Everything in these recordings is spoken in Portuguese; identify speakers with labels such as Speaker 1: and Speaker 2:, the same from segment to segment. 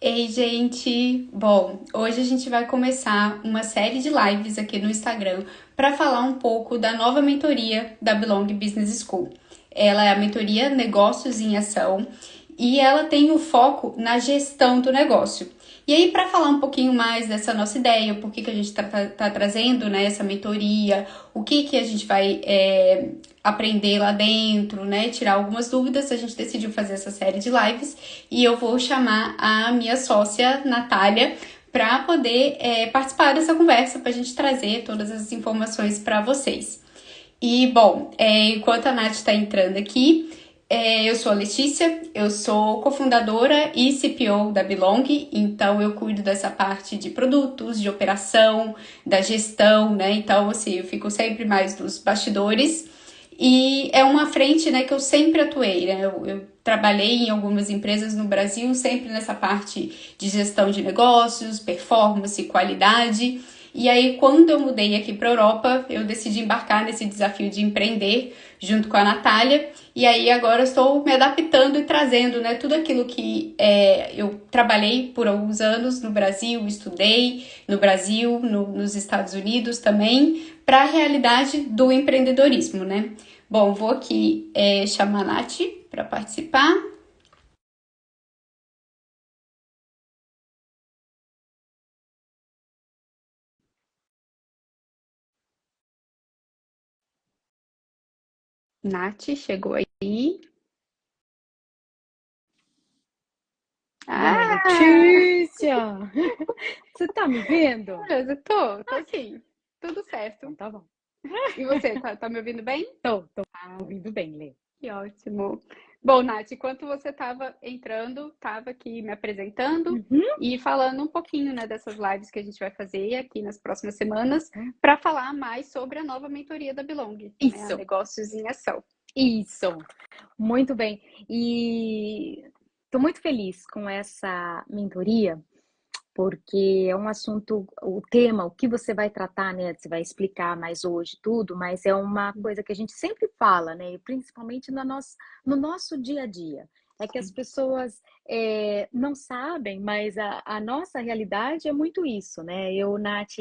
Speaker 1: Ei, gente! Bom, hoje a gente vai começar uma série de lives aqui no Instagram para falar um pouco da nova mentoria da Belong Business School. Ela é a mentoria Negócios em Ação e ela tem o foco na gestão do negócio. E aí, para falar um pouquinho mais dessa nossa ideia, por que a gente tá trazendo, né, essa mentoria, o que a gente vai aprender lá dentro, né, tirar algumas dúvidas, a gente decidiu fazer essa série de lives e eu vou chamar a minha sócia, Natália, para poder participar dessa conversa, para a gente trazer todas as informações para vocês. E, bom, enquanto a Nath está entrando aqui, eu sou a Letícia, eu sou cofundadora e CPO da Belong, então eu cuido dessa parte de produtos, de operação, da gestão, né? Então, assim, eu fico sempre mais nos bastidores. E é uma frente, né, que eu sempre atuei, né? Eu trabalhei em algumas empresas no Brasil, sempre nessa parte de gestão de negócios, performance, qualidade. E aí, quando eu mudei aqui para a Europa, eu decidi embarcar nesse desafio de empreender junto com a Natália. E aí, agora eu estou me adaptando e trazendo, né, tudo aquilo que eu trabalhei por alguns anos no Brasil, estudei no Brasil, nos Estados Unidos também, para a realidade do empreendedorismo, né? Bom, vou aqui chamar a Nath para participar. Nath, chegou aí.
Speaker 2: Dona
Speaker 1: Ah,
Speaker 2: Letícia! Você tá me vendo?
Speaker 1: beleza, tô sim. Tudo certo.
Speaker 2: Então tá bom.
Speaker 1: E você, tá me ouvindo bem?
Speaker 2: Tô
Speaker 1: Ah,
Speaker 2: ouvindo bem, Lê.
Speaker 1: que ótimo. Bom, Nath, enquanto você estava entrando, estava aqui me apresentando
Speaker 2: Uhum.
Speaker 1: e falando um pouquinho, né, dessas lives que a gente vai fazer aqui nas próximas semanas para falar mais sobre a nova mentoria da Belong, né, a
Speaker 2: Isso,
Speaker 1: Negócios em Ação.
Speaker 2: isso. Muito bem. E tô muito feliz com essa mentoria, porque é um assunto, o tema, o que você vai tratar, né? Você vai explicar mais hoje tudo, mas é uma coisa que a gente sempre fala, né? Principalmente no nosso dia a dia. É que as pessoas não sabem, mas a nossa realidade é muito isso, né? Eu, Nath,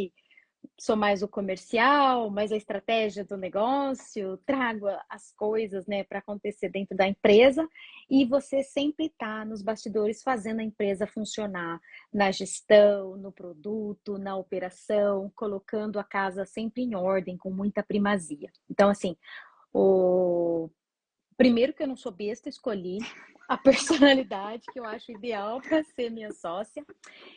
Speaker 2: sou mais o comercial, mais a estratégia do negócio, trago as coisas, né, para acontecer dentro da empresa e você sempre está nos bastidores fazendo a empresa funcionar na gestão, no produto, na operação, colocando a casa sempre em ordem, com muita primazia. Então, assim, o primeiro que eu não sou besta, escolhi a personalidade que eu acho ideal para ser minha sócia.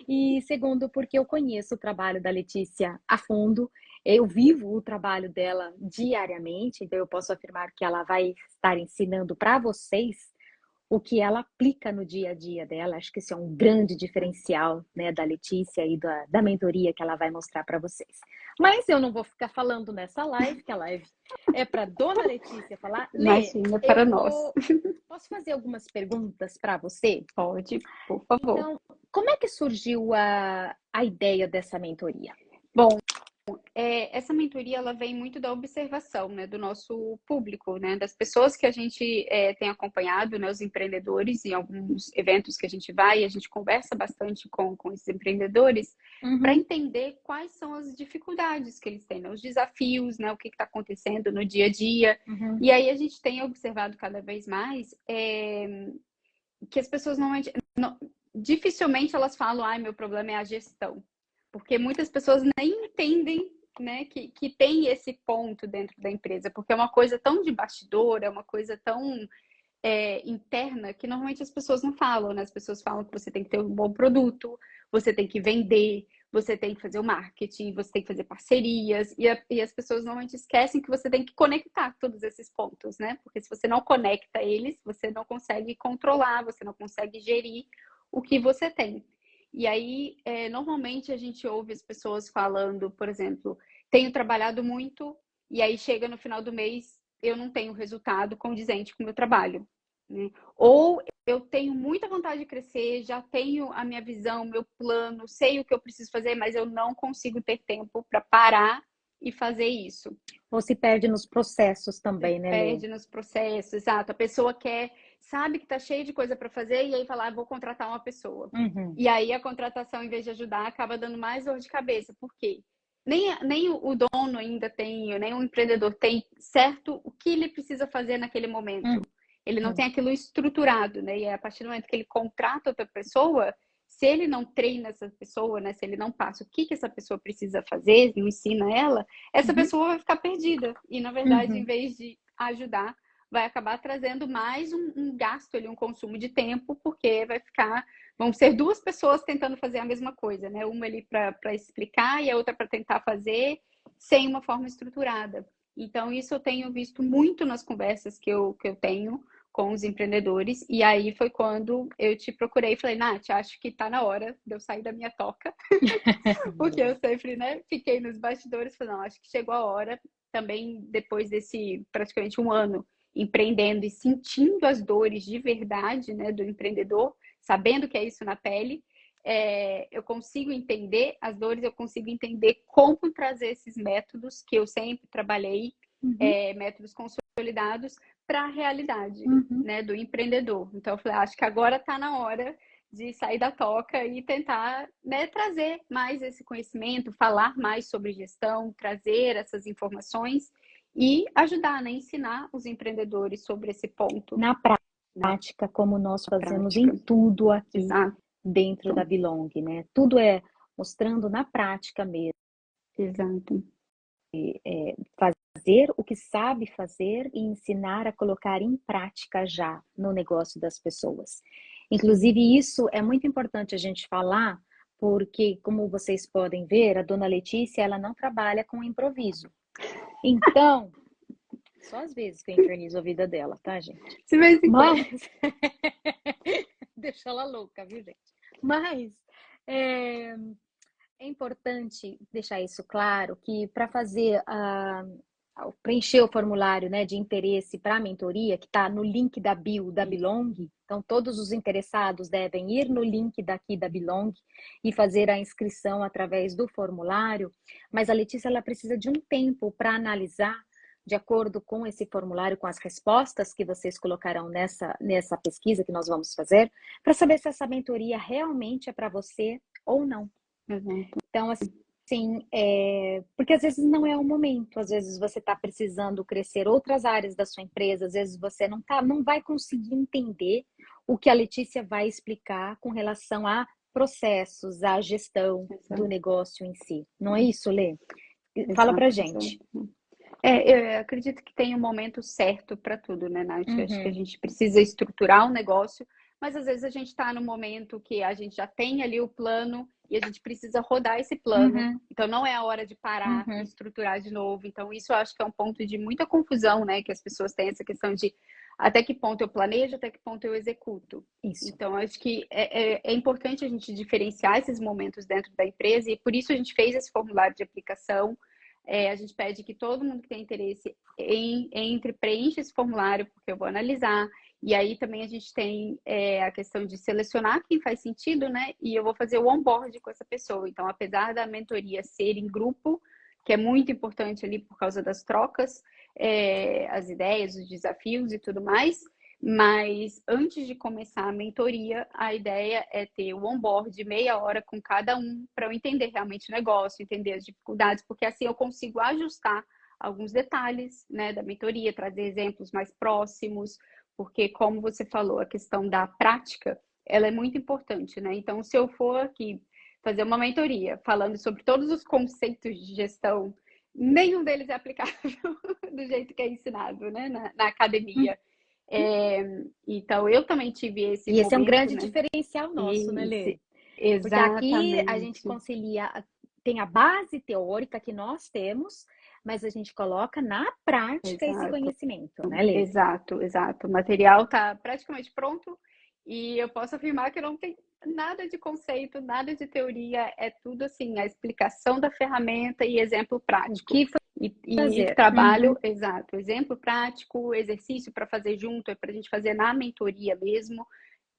Speaker 2: E segundo, porque eu conheço o trabalho da Letícia a fundo, eu vivo o trabalho dela diariamente, então eu posso afirmar que ela vai estar ensinando para vocês o que ela aplica no dia a dia dela. Acho que isso é um grande diferencial, né, da Letícia e da mentoria que ela vai mostrar para vocês. Mas eu não vou ficar falando nessa live, que a live é para Dona Letícia falar. Lê,
Speaker 1: Imagina
Speaker 2: eu
Speaker 1: para nós.
Speaker 2: vou. Posso fazer algumas perguntas para você?
Speaker 1: Pode, por favor.
Speaker 2: Então, como é que surgiu a ideia dessa mentoria?
Speaker 1: Bom, essa mentoria ela vem muito da observação, né, do nosso público, né, das pessoas que a gente tem acompanhado, né, os empreendedores em alguns eventos que a gente vai, a gente conversa bastante com esses empreendedores para
Speaker 2: Uhum,
Speaker 1: entender quais são as dificuldades que eles têm, né, os desafios, né, o que está acontecendo no dia a dia.
Speaker 2: uhum.
Speaker 1: E aí a gente tem observado cada vez mais que as pessoas normalmente, dificilmente elas falam, ai, meu problema é a gestão. Porque muitas pessoas nem entendem, né, que tem esse ponto dentro da empresa, porque é uma coisa tão de bastidor, é uma coisa tão interna que normalmente as pessoas não falam, né? As pessoas falam que você tem que ter um bom produto, você tem que vender, você tem que fazer o marketing, você tem que fazer parcerias, e as pessoas normalmente esquecem que você tem que conectar todos esses pontos, né? Porque se você não conecta eles, você não consegue controlar, você não consegue gerir o que você tem. E aí, normalmente a gente ouve as pessoas falando, por exemplo, tenho trabalhado muito, e aí chega no final do mês, eu não tenho resultado condizente com o meu trabalho, né? Ou eu tenho muita vontade de crescer, já tenho a minha visão, meu plano, sei o que eu preciso fazer, mas eu não consigo ter tempo para parar e fazer isso.
Speaker 2: Ou se perde nos processos
Speaker 1: Você
Speaker 2: também, né, Lê?
Speaker 1: perde nos processos, exato. A pessoa quer sabe que tá cheio de coisa para fazer e aí fala, vou contratar uma pessoa.
Speaker 2: Uhum.
Speaker 1: E aí a contratação, em vez de ajudar, acaba dando mais dor de cabeça. Por quê? Nem o dono ainda tem, nem o empreendedor tem certo o que ele precisa fazer naquele momento. Ele não tem aquilo estruturado, né? E a partir do momento que ele contrata outra pessoa, se ele não treina essa pessoa, né? Se ele não passa o que essa pessoa precisa fazer, não ensina ela, essa pessoa vai ficar perdida. E, na verdade, em vez de ajudar, vai acabar trazendo mais um gasto ali, um consumo de tempo, porque vão ser duas pessoas tentando fazer a mesma coisa, né? Uma ali para explicar e a outra para tentar fazer sem uma forma estruturada. Então, isso eu tenho visto muito nas conversas que eu tenho com os empreendedores, e aí foi quando eu te procurei e falei, Nath, acho que tá na hora de eu sair da minha toca, porque eu sempre, né, fiquei nos bastidores, falei, não, acho que chegou a hora, também depois desse praticamente um ano empreendendo e sentindo as dores de verdade, né, do empreendedor, sabendo que é isso na pele, eu consigo entender as dores, eu consigo entender como trazer esses métodos que eu sempre trabalhei, métodos consolidados, para a realidade, né, do empreendedor. Então, eu falei, acho que agora está na hora de sair da toca e tentar, né, trazer mais esse conhecimento, falar mais sobre gestão, trazer essas informações e ajudar, né, ensinar os empreendedores sobre esse ponto.
Speaker 2: Na prática, como nós fazemos em tudo aqui.
Speaker 1: Exato.
Speaker 2: Dentro da Belong, né? Tudo é mostrando na prática mesmo.
Speaker 1: Exato.
Speaker 2: Fazer o que sabe fazer e ensinar a colocar em prática já no negócio das pessoas. Inclusive, isso é muito importante a gente falar, porque, como vocês podem ver, a dona Letícia, ela não trabalha com improviso. Então, só às vezes que eu infernizo a vida dela, tá, gente? Mas deixa ela louca, viu, gente? Mas é importante deixar isso claro, que para fazer preencher o formulário, né, de interesse para a mentoria, que está no link da bio da Belong, então todos os interessados devem ir no link daqui da Belong e fazer a inscrição através do formulário, mas a Letícia ela precisa de um tempo para analisar de acordo com esse formulário, com as respostas que vocês colocarão nessa pesquisa que nós vamos fazer, para saber se essa mentoria realmente é para você ou não. Então, assim, porque às vezes não é o momento, às vezes você está precisando crescer outras áreas da sua empresa, às vezes você não vai conseguir entender o que a Letícia vai explicar com relação a processos, à gestão do negócio em si. Não é isso, Lê? Fala pra gente.
Speaker 1: Eu acredito que tem um momento certo para tudo, né, Nath? Acho que a gente precisa estruturar um negócio, mas às vezes a gente está no momento que a gente já tem ali o plano e a gente precisa rodar esse plano. Então não é a hora de parar e estruturar de novo. Então isso eu acho que é um ponto de muita confusão, né? Que as pessoas têm essa questão de até que ponto eu planejo, até que ponto eu executo.
Speaker 2: Isso.
Speaker 1: Então acho que é importante a gente diferenciar esses momentos dentro da empresa e por isso a gente fez esse formulário de aplicação. A gente pede que todo mundo que tem interesse preencha esse formulário, porque eu vou analisar. E aí também a gente tem a questão de selecionar quem faz sentido, né? E eu vou fazer o onboard com essa pessoa. Então, apesar da mentoria ser em grupo, que é muito importante ali por causa das trocas, as ideias, os desafios e tudo mais, mas antes de começar a mentoria, a ideia é ter o onboard meia hora com cada um para eu entender realmente o negócio, entender as dificuldades, porque assim eu consigo ajustar alguns detalhes, né, da mentoria, trazer exemplos mais próximos, porque como você falou, a questão da prática, ela é muito importante, né? Então, se eu for aqui fazer uma mentoria falando sobre todos os conceitos de gestão, nenhum deles é aplicável do jeito que é ensinado, né, na academia. Então, eu também tive esse momento.
Speaker 2: E esse é um grande diferencial nosso, né, Lê?
Speaker 1: Exatamente.
Speaker 2: Porque aqui a gente concilia, tem a base teórica que nós temos, mas a gente coloca na prática esse conhecimento, né, Lê?
Speaker 1: Exato. O material está praticamente pronto e eu posso afirmar que não tem nada de conceito, nada de teoria, é tudo assim, a explicação da ferramenta e exemplo prático. E trabalho, exato, exemplo prático, exercício para fazer junto, é para a gente fazer na mentoria mesmo.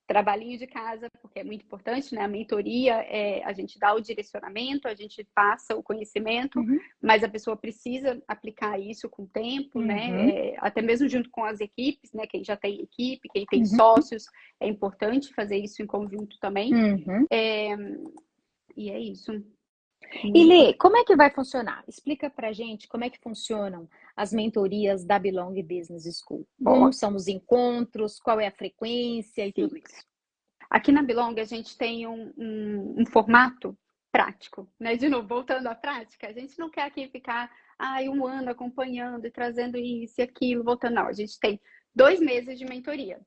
Speaker 1: trabalhinho de casa, porque é muito importante, né? A mentoria, a gente dá o direcionamento, a gente passa o conhecimento, mas a pessoa precisa aplicar isso com o tempo, né? Até mesmo junto com as equipes, né? Quem já tem equipe, quem tem sócios, é importante fazer isso em conjunto também. E é isso.
Speaker 2: E Lê, como é que vai funcionar? Explica pra gente como é que funcionam as mentorias da Belong Business School. Como são os encontros, qual é a frequência e tudo isso.
Speaker 1: Aqui na Belong a gente tem um formato prático, né? De novo, voltando à prática, a gente não quer aqui ficar um ano acompanhando e trazendo isso e aquilo, voltando. Não, a gente tem 2 meses de mentoria.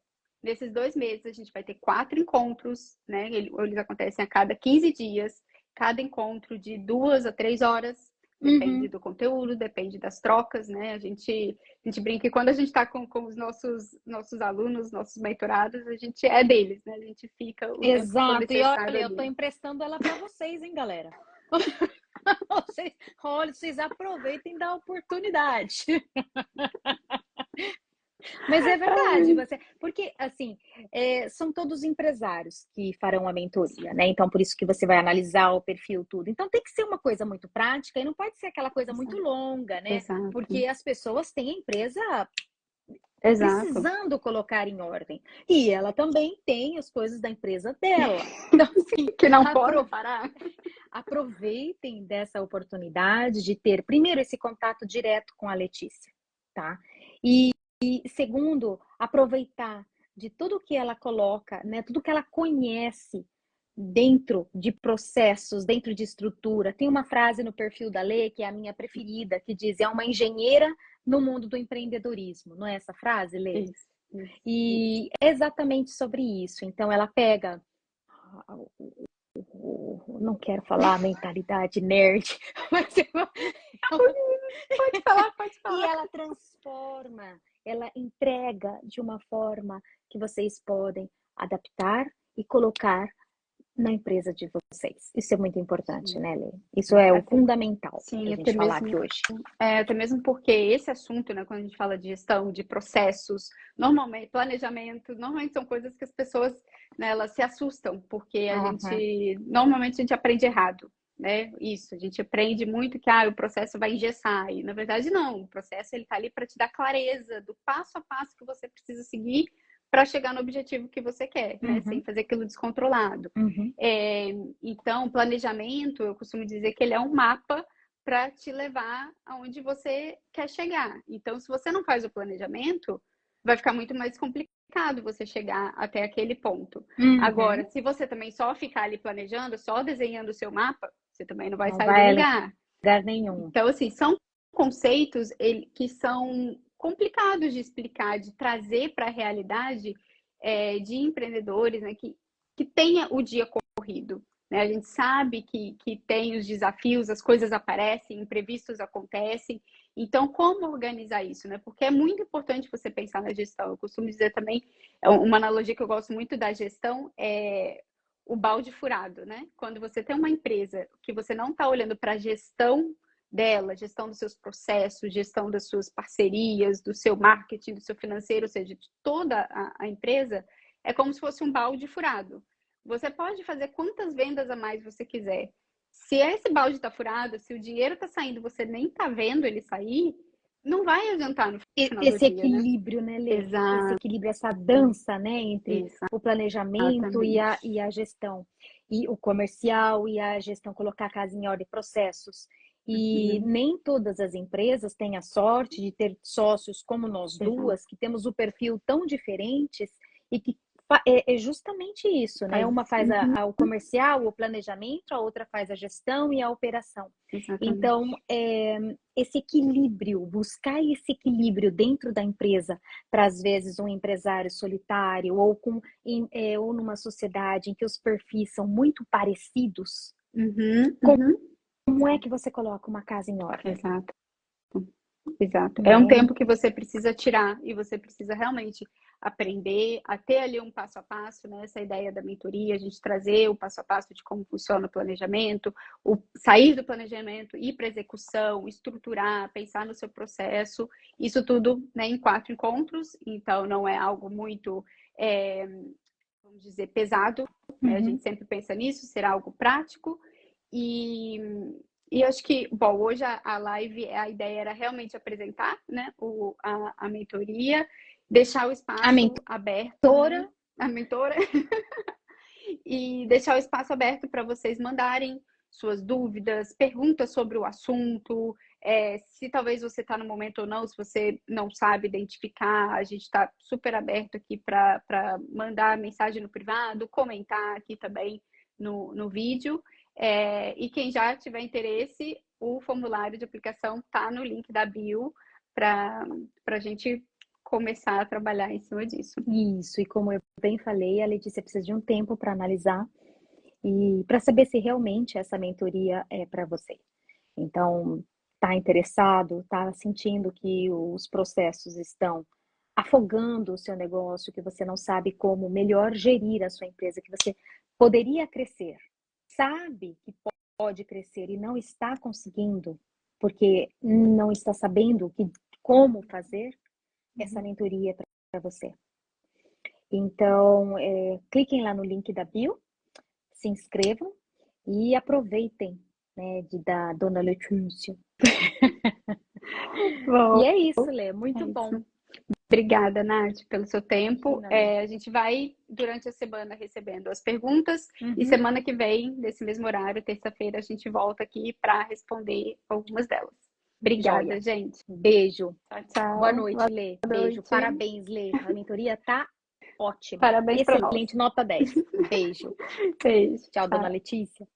Speaker 1: Nesses 2 meses a gente vai ter 4 encontros, né? Eles acontecem a cada 15 dias, cada encontro de 2 a 3 horas. Depende do conteúdo, depende das trocas, né? A gente brinca que quando a gente está com os nossos alunos, nossos mentorados, a gente é deles, né? A gente fica o tempo que for
Speaker 2: Exato. E olha,
Speaker 1: necessário
Speaker 2: eu tô
Speaker 1: ali.
Speaker 2: emprestando ela para vocês, hein, galera? Vocês aproveitem da oportunidade. Mas é verdade, porque assim, são todos empresários que farão a mentoria, né? Então, por isso que você vai analisar o perfil, tudo. Então, tem que ser uma coisa muito prática e não pode ser aquela coisa muito longa, né?
Speaker 1: Exato.
Speaker 2: Porque as pessoas têm a empresa
Speaker 1: Exato.
Speaker 2: precisando colocar em ordem. E ela também tem as coisas da empresa dela. Então, assim,
Speaker 1: que não pode parar.
Speaker 2: Aproveitem dessa oportunidade de ter, primeiro, esse contato direto com a Letícia, tá? E segundo, aproveitar de tudo que ela coloca, né? Tudo que ela conhece dentro de processos, dentro de estrutura. Tem uma frase no perfil da Lê, que é a minha preferida, que diz: é uma engenheira no mundo do empreendedorismo. Não é essa frase, Lê?
Speaker 1: Isso.
Speaker 2: E é exatamente sobre isso. Então, ela pega... não quero falar mentalidade nerd, mas
Speaker 1: pode falar.
Speaker 2: E ela transforma, ela entrega de uma forma que vocês podem adaptar e colocar na empresa de vocês. Isso é muito importante, né, Lê? Isso é o fundamental para a gente falar aqui hoje.
Speaker 1: Até mesmo porque esse assunto, né, quando a gente fala de gestão, de processos, normalmente, planejamento, normalmente são coisas que as pessoas, né, elas se assustam, porque normalmente a gente aprende errado, né? Isso, a gente aprende muito que o processo vai engessar, e na verdade não, o processo ele tá ali para te dar clareza do passo a passo que você precisa seguir para chegar no objetivo que você quer, né? Sem fazer aquilo descontrolado. Então, planejamento, eu costumo dizer que ele é um mapa para te levar aonde você quer chegar. Então, se você não faz o planejamento, vai ficar muito mais complicado você chegar até aquele ponto. Agora, se você também só ficar ali planejando, só desenhando o seu mapa, você também não vai sair do lugar.
Speaker 2: Lugar nenhum.
Speaker 1: Então, assim, são conceitos que são complicados de explicar, de trazer para a realidade de empreendedores, né, que tenha o dia corrido. Né? A gente sabe que tem os desafios, as coisas aparecem, imprevistos acontecem. Então, como organizar isso? Né? Porque é muito importante você pensar na gestão. Eu costumo dizer também, uma analogia que eu gosto muito da gestão é o balde furado. Né? Quando você tem uma empresa que você não está olhando para a gestão dela, gestão dos seus processos, gestão das suas parcerias, do seu marketing, do seu financeiro, ou seja, de toda a empresa, é como se fosse um balde furado. Você pode fazer quantas vendas a mais você quiser. Se esse balde está furado, se o dinheiro está saindo, você nem está vendo ele sair, não vai adiantar no final do dia,
Speaker 2: esse equilíbrio, né, Lê?
Speaker 1: Exato.
Speaker 2: Esse equilíbrio, essa dança, né, entre o planejamento e a gestão. E o comercial e a gestão, colocar a casa em ordem, processos. E nem todas as empresas têm a sorte de ter sócios como nós duas, que temos o perfil tão diferentes e que é justamente isso, né? Uma faz o comercial, o planejamento, a outra faz a gestão e a operação.
Speaker 1: Exatamente.
Speaker 2: Então, esse equilíbrio, buscar esse equilíbrio dentro da empresa, para às vezes um empresário solitário ou numa sociedade em que os perfis são muito parecidos, como é que você coloca uma casa em ordem?
Speaker 1: Exato. É um tempo que você precisa tirar e você precisa realmente aprender a ter ali um passo a passo, né? Essa ideia da mentoria, a gente trazer o passo a passo de como funciona o planejamento, sair do planejamento, ir para execução, estruturar, pensar no seu processo, isso tudo, né, em 4 encontros, então não é algo muito, vamos vamos dizer, pesado, né? A
Speaker 2: Uhum.
Speaker 1: gente sempre pensa nisso, será algo prático. E, e acho que, bom, hoje a live, a ideia era realmente apresentar, né, a mentoria, deixar o
Speaker 2: A
Speaker 1: espaço aberto, né,
Speaker 2: mentora,
Speaker 1: a mentora, e deixar o espaço aberto para vocês mandarem suas dúvidas, perguntas sobre o assunto, se talvez você está no momento ou não, se você não sabe identificar, a gente está super aberto aqui para mandar mensagem no privado, comentar aqui também no vídeo. E quem já tiver interesse, o formulário de aplicação está no link da bio para a gente começar a trabalhar em cima disso.
Speaker 2: isso, e como eu bem falei, a Letícia precisa de um tempo para analisar e para saber se realmente essa mentoria é para você. Então, tá interessado, tá sentindo que os processos estão afogando o seu negócio, que você não sabe como melhor gerir a sua empresa, que você poderia crescer, sabe que pode crescer e não está conseguindo, porque não está sabendo como fazer, essa mentoria é para você. Então, cliquem lá no link da bio, se inscrevam e aproveitem, né, da Dona Letícia.
Speaker 1: Bom,
Speaker 2: E é isso, Lê,
Speaker 1: é
Speaker 2: muito bom.
Speaker 1: isso. Obrigada, Nath, pelo seu tempo.
Speaker 2: Imagina.
Speaker 1: A gente vai, durante a semana, recebendo as perguntas e
Speaker 2: Uhum.
Speaker 1: semana que vem, nesse mesmo horário, terça-feira, a gente volta aqui para responder algumas delas. Obrigada,
Speaker 2: Joia.
Speaker 1: gente.
Speaker 2: Beijo.
Speaker 1: Tchau, tchau.
Speaker 2: Boa noite,
Speaker 1: Boa
Speaker 2: Lê. Beijo.
Speaker 1: noite.
Speaker 2: Parabéns, Lê. A mentoria tá ótima.
Speaker 1: Parabéns para nós.
Speaker 2: Excelente, nota 10. Beijo.
Speaker 1: Beijo.
Speaker 2: Tchau, Dona
Speaker 1: Tchau.
Speaker 2: Letícia.